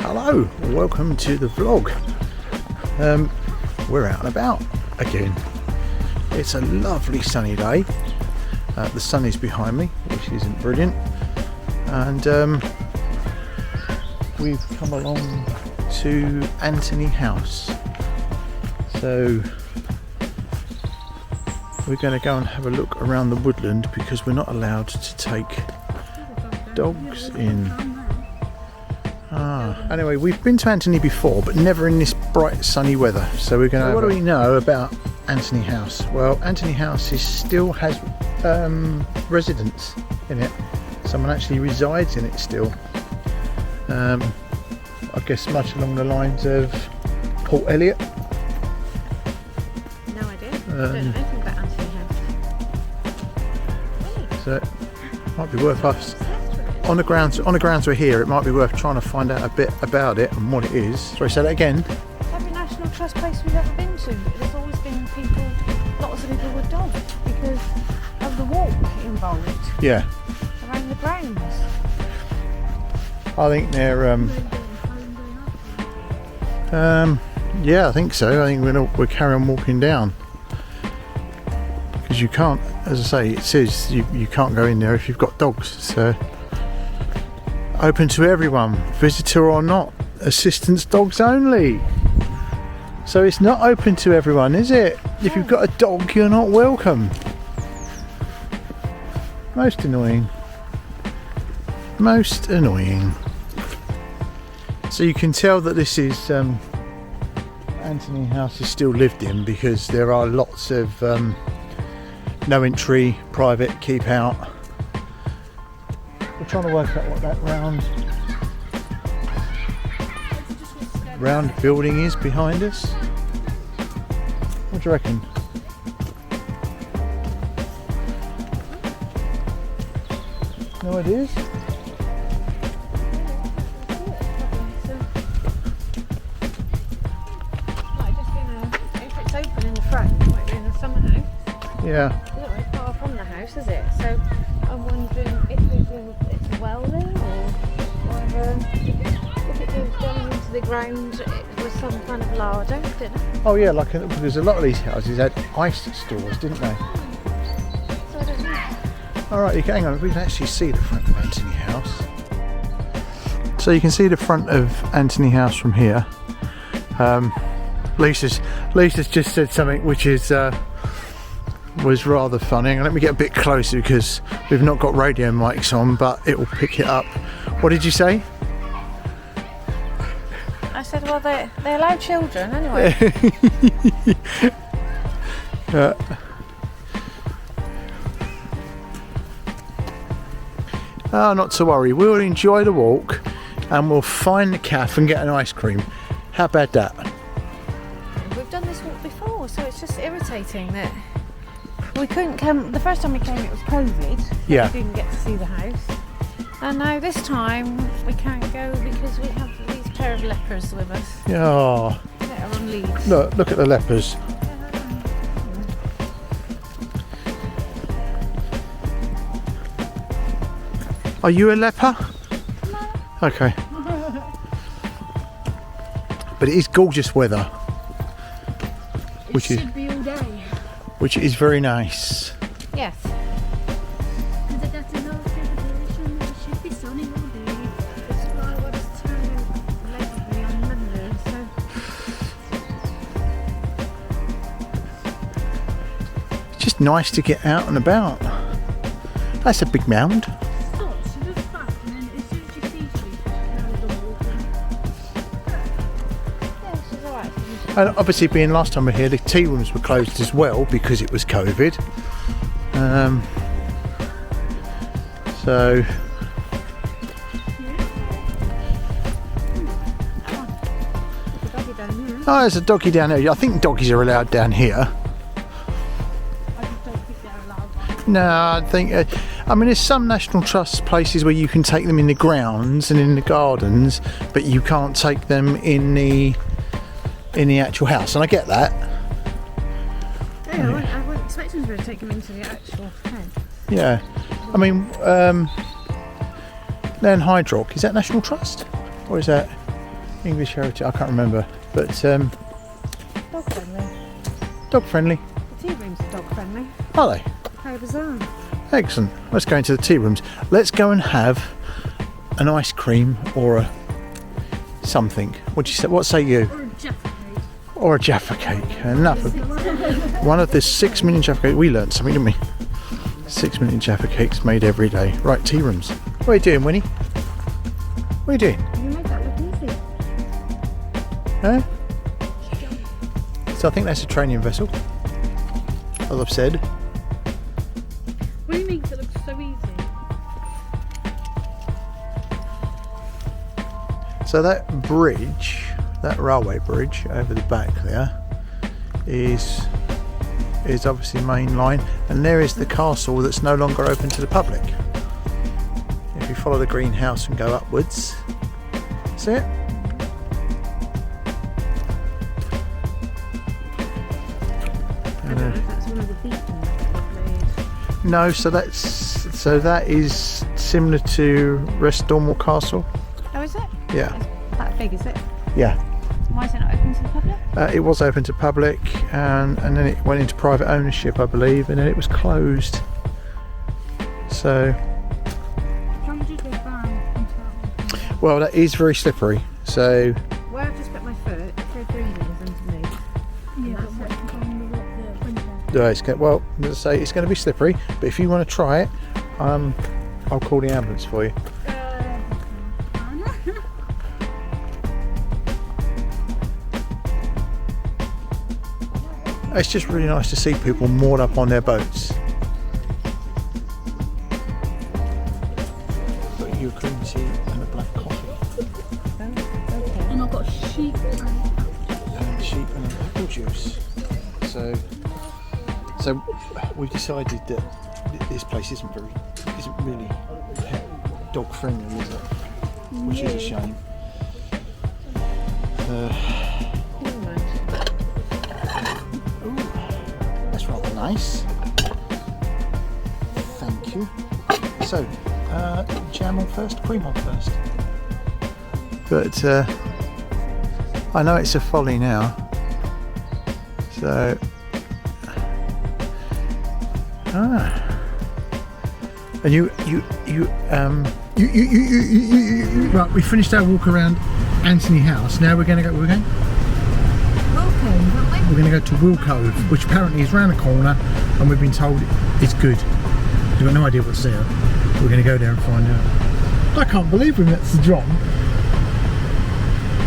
Hello, welcome to the vlog. We're out and about again. It's a lovely sunny day. The sun is behind me, which isn't brilliant, and we've come along to Antony House. So we're going to go and have a look around the woodland because we're not allowed to take dogs in. Anyway, we've been to Antony before, but never in this bright sunny weather. So we're going to. What do we know about Antony House? Well, Antony House still has residents in it. Someone actually resides in it still. I guess much along the lines of Port Elliot. No idea. I don't know anything about Antony House. So it might be worth us. On the grounds we're here, it might be worth trying to find out a bit about it and what it is. Sorry, say that again. Every National Trust place we've ever been to, there's always been lots of people with dogs because of the walk involved. Yeah. Around the grounds. I think they're yeah, I think so. I think we'll carry on walking down because you can't, as I say, it says you can't go in there if you've got dogs. So. Open to everyone, visitor or not, assistance dogs only. So it's not open to everyone, is it? If you've got a dog, you're not welcome. Most annoying. Most annoying. So you can tell that this is Antony House is still lived in because there are lots of no entry, private, keep out. We're trying to work out what that round building is behind us. What do you reckon? No ideas? If it's open in the front, it might be in the summer house. Yeah. It's not very far from the house, is it? So I'm wondering if it's a well there, or whether if it goes down into the ground, it was some kind of larder. I don't know. Oh yeah, because a lot of these houses had ice stores, didn't they? So I don't know. All right, hang on. We can actually see the front of Antony House. So you can see the front of Antony House from here. Lisa's just said something which is. Was rather funny. Let me get a bit closer because we've not got radio mics on, but it will pick it up. What did you say? I said, well, they allow children anyway. Oh, not to worry. We'll enjoy the walk and we'll find the cafe and get an ice cream. How about that? We've done this walk before, so it's just irritating that we couldn't come. The first time we came, it was COVID. So yeah. We didn't get to see the house. And now this time we can't go because we have these pair of lepers with us. Oh. That are on leads. Look at the lepers. Are you a leper? No. Okay. But it is gorgeous weather. Should be all day. Which is very nice. Yes. Because I got to know celebration, it should be sunny all day. This is why I was turning lately on Monday, so. It's just nice to get out and about. That's a big mound. Oh, so just fast, and then as soon as you see street, carry on walking. Yeah, she's alright. And obviously, being last time we were here, the tea rooms were closed as well because it was COVID. So. Oh, there's a doggy down here. I think doggies are allowed down here. I just don't think they're allowed. No, I think. I mean, there's some National Trust places where you can take them in the grounds and in the gardens, but you can't take them in the actual house, and I get that. Yeah, I wouldn't expect them to take them into the actual house. Yeah, I mean, Len Hydrock, is that National Trust, or is that? English heritage. I can't remember, but Dog friendly. dog friendly. The tea rooms are dog friendly. Are they? How bizarre. Excellent. Let's go into the tea rooms. Let's go and have an ice cream or a something. What say you? Or a Jaffa cake. Or a Jaffa cake. Enough of one of the 6 million Jaffa cakes. We learned something, didn't we? 6 million Jaffa cakes made every day. Right, tea rooms. What are you doing, Winnie? What are you doing? You made that look easy. Huh? So I think that's a training vessel, as I've said. What do you make it look so easy? So that bridge, that railway bridge over the back there, is obviously main line, and there is the castle that's no longer open to the public. If you follow the greenhouse and go upwards, see it? I don't know if that's one of the beacons that they played. No, so that is similar to Restormel Castle. Oh, is it? Yeah, That big, is it? yeah. Why is it not open to the public? It was open to public, and then it went into private ownership, I believe, and then it was closed. So, How would you go down on top? well, that is very slippery. So, Where I've just put my foot, if they're breathing is underneath. Yeah, but what on the window? well, as I say, it's going to be slippery. But if you want to try it, I'll call the ambulance for you. It's just really nice to see people moored up on their boats. Got your green tea and a black coffee. Okay. And I've got sheep. And sheep and apple juice. So we've decided that this place isn't really dog friendly, is it? Which is a shame. That's rather nice. Thank you. So, jam on first, cream on first. But I know it's a folly now. So, and you right. We finished our walk around Antony House. Now we're going to go. We're going to go to Wilcove, which apparently is round the corner, and we've been told it's good. We've got no idea what's there. We're going to go there and find out. I can't believe we met Sir John.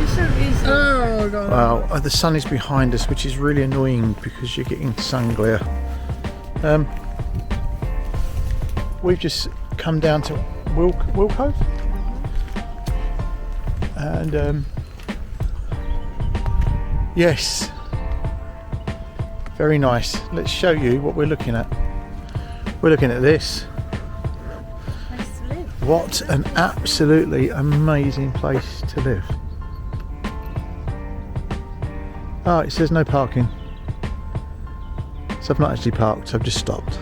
It's so easy. Oh God! Well, the sun is behind us, which is really annoying because you're getting sun glare. We've just come down to Wilcove, and yes, very nice. Let's show you what we're looking at. We're looking at this. Nice to live. What an absolutely amazing place to live. Oh, it says no parking. So I've not actually parked, I've just stopped.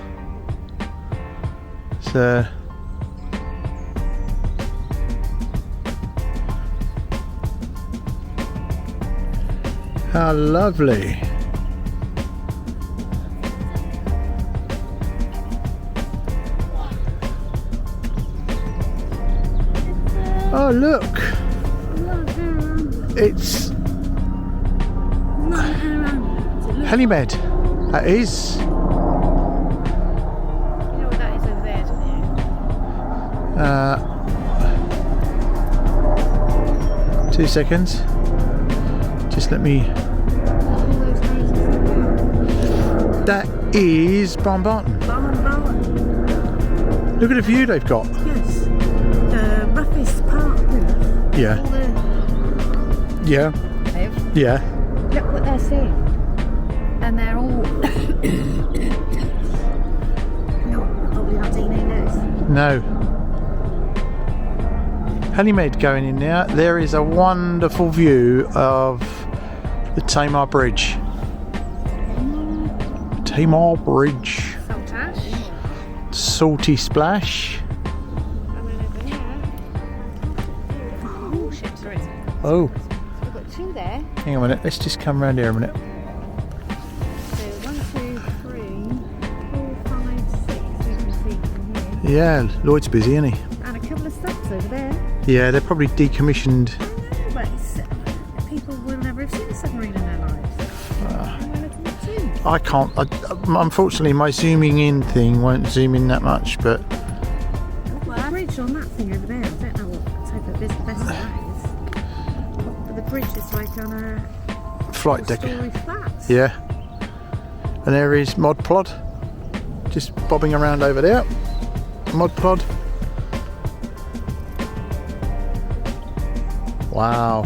So how lovely. Oh look, it's Helimed. That is. You know what that is over there, don't you? 2 seconds. Just let me. That is Barnbarton. Look at the view they've got. Yes. The roughest part of Plymouth. Yeah. Yeah. Yeah. Look what they're seeing. And they're all. Probably not seeing any of this. No. Helimed going in there. There is a wonderful view of the Tamar Bridge. Tamar Bridge. Saltash. Salty Splash. And then over here. Oh, ships are in. Oh, We've got 2 there. Hang on a minute, let's just come round here a minute. So 1, 2, 3, 4, 5, 6. You can see from here. Yeah, Lloyd's busy, isn't he? And a couple of stops over there. Yeah, they're probably decommissioned. I know, but people will never have seen a submarine in their lives. We're looking at 2. I can't. Unfortunately, my zooming in thing won't zoom in that much, but Look at the bridge on that thing over there. I don't know what type of business that is. But the bridge is like on a flight deck. 4-story flat. Yeah. And there is Mod Plod, just bobbing around over there. Mod Plod. Wow.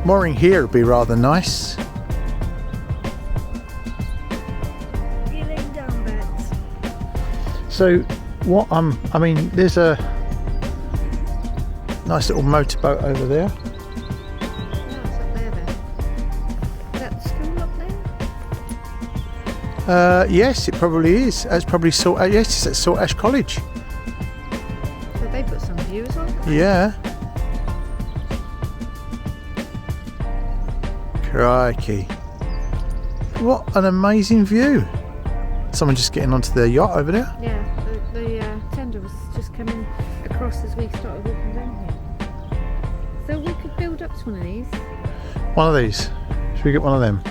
Mooring here would be rather nice. You're laying down beds. So what I mean, there's a nice little motorboat over there. No, it's up there then. Is that the school up there? Yes, it probably is. It's probably yes, it's at Salt Ash College. So they put some views on. Yeah. Crikey. What an amazing view. Someone just getting onto their yacht over there. Yeah, the tender was just coming across as we started walking down here. So we could build up to one of these. One of these. Should we get one of them?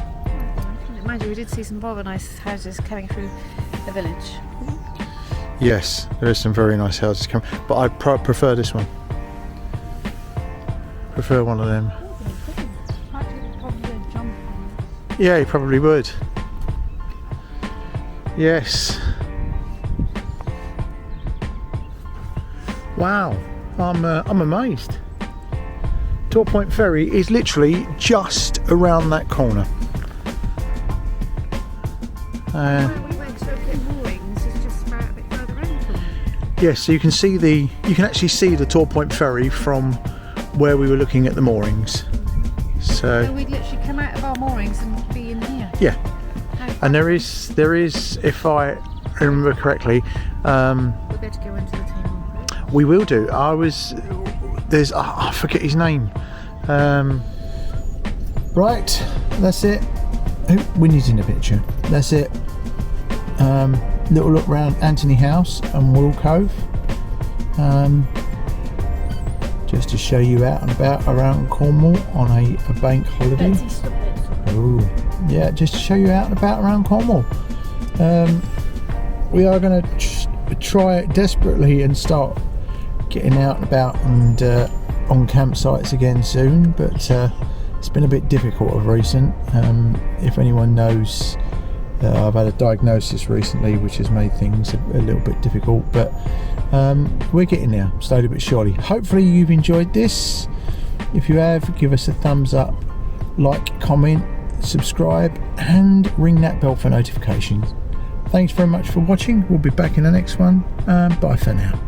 Mind you, we did see some rather nice houses coming through the village. Yes, there is some very nice houses coming, but I prefer this one. Prefer one of them. Yeah, you probably would. Yes. Wow, I'm amazed. Torpoint Ferry is literally just around that corner. Where we went to look at moorings is just about a bit further in from. Yes, so you can actually see the Torpoint Ferry from where we were looking at the moorings. So we'd literally come out of our moorings and be in here. Yeah, and there is, if I remember correctly, We better go into the team. we will do. I forget his name. Right, that's it. Oh, Winnie's in the picture. That's it. Little look round Antony House and Wilcove. Just to show you out and about around Cornwall on a bank holiday. Ooh, yeah, just to show you out and about around Cornwall. We are going to try desperately and start getting out and about and on campsites again soon, but it's been a bit difficult of recent. If anyone knows, I've had a diagnosis recently which has made things a little bit difficult, but we're getting there slowly but surely. Hopefully you've enjoyed this. If you have, give us a thumbs up, like, comment, subscribe and ring that bell for notifications. Thanks very much for watching. We'll be back in the next one. Bye for now.